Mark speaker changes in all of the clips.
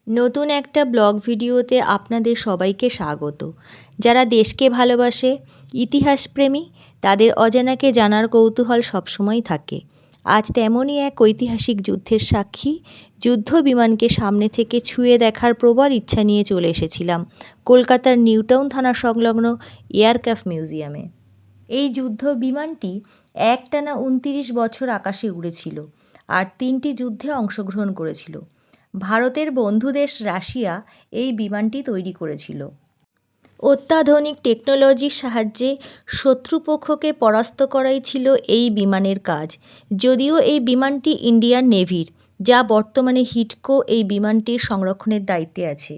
Speaker 1: নতুন একটা ব্লগ ভিডিওতে আপনাদের সবাইকে স্বাগত। যারা দেশকে ভালোবাসে, ইতিহাসপ্রেমী, তাদের অজানাকে জানার কৌতূহল সবসময় থাকে। আজ তেমনই এক ঐতিহাসিক যুদ্ধের সাক্ষী, যুদ্ধ বিমানকে সামনে থেকে ছুঁয়ে দেখার প্রবল ইচ্ছা নিয়ে চলে এসেছিলাম কলকাতার নিউটাউন থানা সংলগ্ন এয়ারক্রাফট মিউজিয়ামে। এই যুদ্ধ বিমানটি একটানা ২৯ বছর আকাশে উড়েছিল আর ৩টি যুদ্ধে অংশগ্রহণ করেছিল। ভারতের বন্ধু দেশ রাশিয়া এই বিমানটি তৈরি করেছিল। অত্যাধুনিক টেকনোলজির সাহায্যে শত্রুপক্ষকে পরাস্ত করাই ছিল এই বিমানের কাজ। যদিও এই বিমানটি ইন্ডিয়ান নেভির, যা বর্তমানে হিডকো এই বিমানটির সংরক্ষণের দায়িত্বে আছে।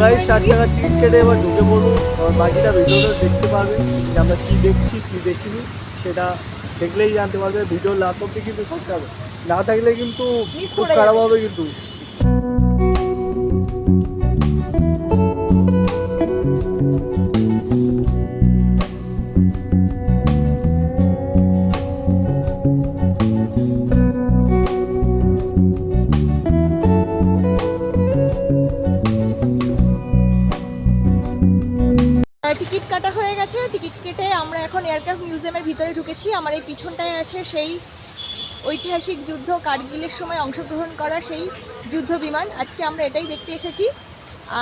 Speaker 2: গাইস ৬০ টাকার টিকিট কেটে এবার ঢুকে পড়বো। বাকিটা ভিডিওটা দেখতে পারবে যে আমরা কী দেখছি কী দেখিনি, সেটা দেখলেই জানতে পারবে। ভিডিও লাস্ট অব্দি কিন্তু থাকতে হবে, না থাকলে কিন্তু খুব খারাপ হবে কিন্তু।
Speaker 3: টিকিট কাটা হয়ে গেছে। টিকিট কেটে আমরা এখন এয়ারক্রাফট মিউজিয়ামের ভিতরে ঢুকেছি। আমার এই পিছনটায় আছে সেই ঐতিহাসিক যুদ্ধ, কারগিলের সময় অংশগ্রহণ করা সেই যুদ্ধ বিমান। আজকে আমরা এটাই দেখতে এসেছি।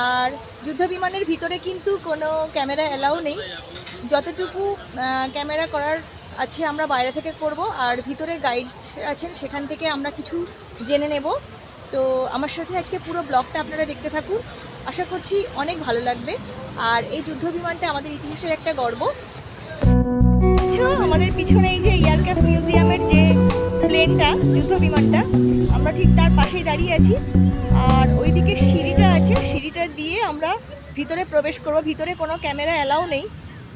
Speaker 3: আর যুদ্ধ বিমানের ভিতরে কিন্তু কোনো ক্যামেরা অ্যালাউ নেই। যতটুকু ক্যামেরা করার আছে আমরা বাইরে থেকে করব, আর ভিতরে গাইড আছেন, সেখান থেকে আমরা কিছু জেনে নেব। তো আমার সাথে আজকে পুরো ব্লগটা আপনারা দেখতে থাকুন, আশা করছি অনেক ভালো লাগবে। আর এই যুদ্ধ বিমানটা আমাদের ইতিহাসের একটা গর্ব। আমাদের পিছনে এই যে এয়ারক্রাফট মিউজিয়ামের যে প্লেনটা, যুদ্ধ বিমানটা, আমরা ঠিক তার পাশেই দাঁড়িয়ে আছি। আর ওইদিকে সিঁড়িটা আছে, সিঁড়িটা দিয়ে আমরা ভিতরে প্রবেশ করব। ভিতরে কোনো ক্যামেরা অ্যালাউ নেই।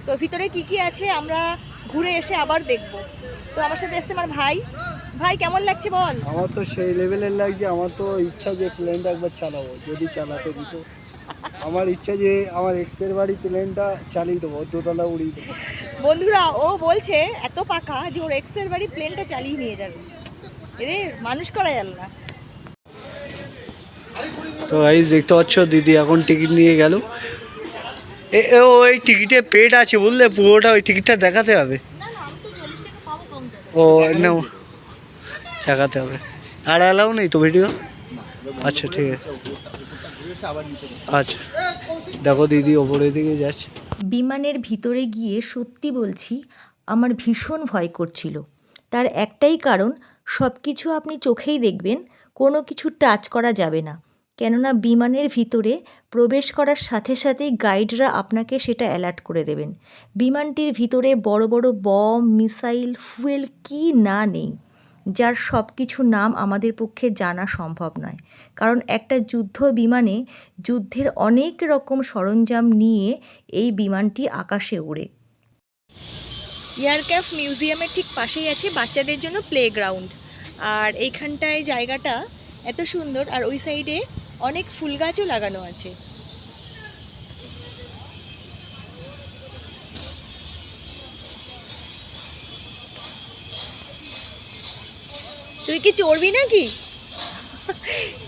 Speaker 3: তো ভিতরে কি কি আছে আমরা ঘুরে এসে আবার দেখব। তো আমার সাথে এসছে আমার ভাই। ভাই, কেমন লাগছে বল?
Speaker 2: আমার তো সেই লেভেলের লাগছে। আমার তো ইচ্ছা যে প্লেনটা একবার চালাবো, যদি চালাতে দিত। আমার ইচ্ছা যে আমার এক্সের বাড়ি প্লেনটা চালিয়ে দেবো, দোতলা উড়িয়ে দেবো।
Speaker 3: বন্ধুরা, ও বলছে এত পাকা যে ওর এক্সের বাড়ি প্লেনটা চালিয়ে নিয়ে যাবে। এদের মানুষ করা গেল না।
Speaker 2: তো গাইস দেখতে পাচ্ছ, দিদি এখন টিকিট নিয়ে গেল। ওই টিকিটে পেড আছে বুঝলে, পুরোটা ওই টিকিটটা দেখাতে হবে। ও না, দেখাতে হবে। আর অ্যালাউ নেই তো ভিডিও? আচ্ছা ঠিক আছে, আচ্ছা। দেখো দিদি ওপরের দিকে যাচ্ছে।
Speaker 1: বিমানের ভিতরে গিয়ে সত্যি বলছি আমার ভীষণ ভয় করছিল। তার একটাই কারণ, সব কিছু আপনি চোখেই দেখবেন, কোনো কিছু টাচ করা যাবে না। কেননা বিমানের ভিতরে প্রবেশ করার সাথে সাথেই গাইডরা আপনাকে সেটা অ্যালার্ট করে দেবেন। বিমানটির ভিতরে বড় বড় বম, মিসাইল, ফুয়েল কি না নেই, যার সব কিছু নাম আমাদের পক্ষে জানা সম্ভব নয়। কারণ একটা যুদ্ধ বিমানে যুদ্ধের অনেক রকম সরঞ্জাম নিয়ে এই বিমানটি আকাশে ওড়ে।
Speaker 3: এয়ারক্রাফট মিউজিয়ামের ঠিক পাশেই আছে বাচ্চাদের জন্য প্লে গ্রাউন্ড। আর এইখানটায় জায়গাটা এত সুন্দর, আর ওই সাইডে অনেক ফুল গাছও লাগানো আছে। তুই কি চড়বি নাকি?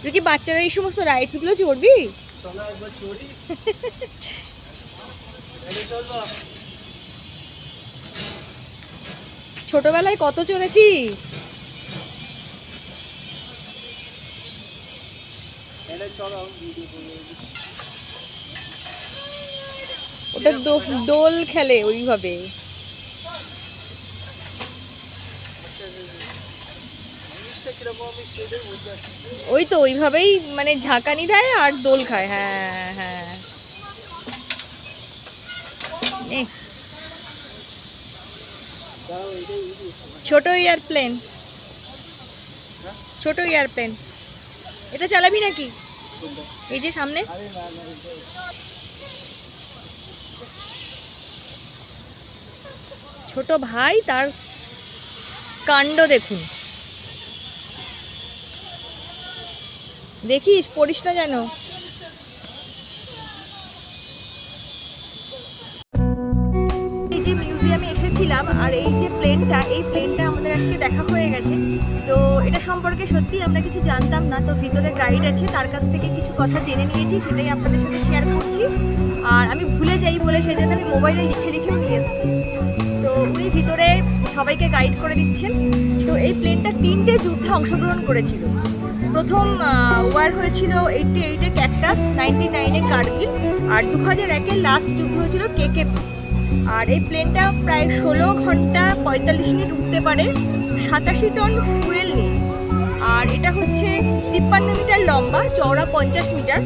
Speaker 3: তুই কি বাচ্চারা এই সমস্ত রাইডসগুলো চড়বি? ছোটবেলায় কত চড়েছি। ওটা দোল খেলে ওইভাবে। ওই তো ওইভাবেই মানে ঝাঁকানি দেয় আর দোল খায়। হ্যাঁ হ্যাঁ, ছোট এয়ারপ্লেন, ছোট এয়ারপ্লেন, এটা চালাবি নাকি? এই যে সামনে ছোট ভাই, তার কাণ্ড দেখুন, দেখিস পড়িস না যেন। এই যে মিউজিয়ামে এসেছিলাম আর এই যে প্লেনটা, এই প্লেনটা আমাদের আজকে দেখা হয়ে গেছে। তো এটা সম্পর্কে সত্যি আমরা কিছু জানতাম না, তো ভিতরে গাইড আছে, তার কাছ থেকে কিছু কথা জেনে নিয়েছি, সেটাই আপনাদের সাথে শেয়ার করছি। আর আমি ভুলে যাই বলে সেই জন্য আমি মোবাইলে লিখে লিখেও নিয়ে এসেছি। তো উনি ভিতরে সবাইকে গাইড করে দিচ্ছেন। তো এই প্লেনটা 3টে যুদ্ধে অংশগ্রহণ করেছিল। প্রথম ওয়ার হয়েছিল 88-এ ক্যাকটাস, 99-এ কার্গিল, আর 2001-এ লাস্ট যুদ্ধ হয়েছিল কেকেপি। আর এই প্লেনটা প্রায় 16 ঘন্টা 45 মিনিট উঠতে পারে, 87 টন ফুয়েল নিয়ে। আর এটা হচ্ছে 53 মিটার লম্বা, চওড়া 50 মিটার,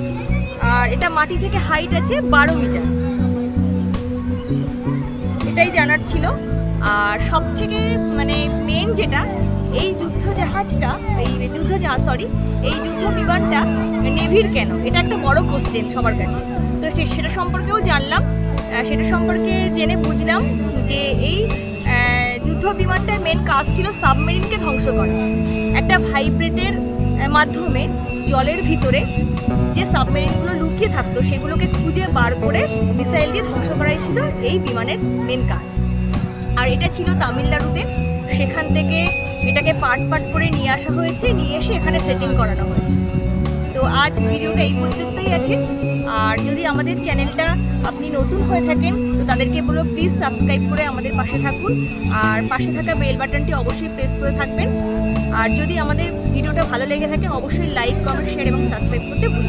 Speaker 3: আর এটা মাটি থেকে হাইট আছে 12 মিটার। এটাই জানার ছিল। আর সব থেকে মানে মেন যেটা, এই যুদ্ধ বিমানটা নেভির কেন, এটা একটা বড় কোশ্চেন সবার কাছে। তো সেটা সম্পর্কেও জানলাম, সেটা সম্পর্কে জেনে বুঝলাম যে এই যুদ্ধ বিমানটার মেন কাজ ছিল সাবমেরিনকে ধ্বংস করা। একটা ভাইব্রেটের মাধ্যমে জলের ভিতরে যে সাবমেরিনগুলো লুকিয়ে থাকতো সেগুলোকে খুঁজে বার করে মিসাইল দিয়ে ধ্বংস করাই ছিল এই বিমানের মেন কাজ। আর এটা ছিল তামিলনাড়ুতে, সেখান থেকে এটাকে পার্ট পার্ট করে নিয়ে আসা হয়েছে, নিয়ে এসে এখানে সেটিং করানো হয়েছে। তো আজ ভিডিওটা এই পর্যন্তই আছে। আর যদি আমাদের চ্যানেলটা আপনি নতুন হয়ে থাকেন তো তাদেরকে বলবো প্লিজ সাবস্ক্রাইব করে আমাদের পাশে থাকুন, আর পাশে থাকা বেল বাটনটি অবশ্যই প্রেস করে থাকবেন। আর যদি আমাদের ভিডিওটা ভালো লেগে থাকে অবশ্যই লাইক, কমেন্ট, শেয়ার এবং সাবস্ক্রাইব করতে ভুলবেন না।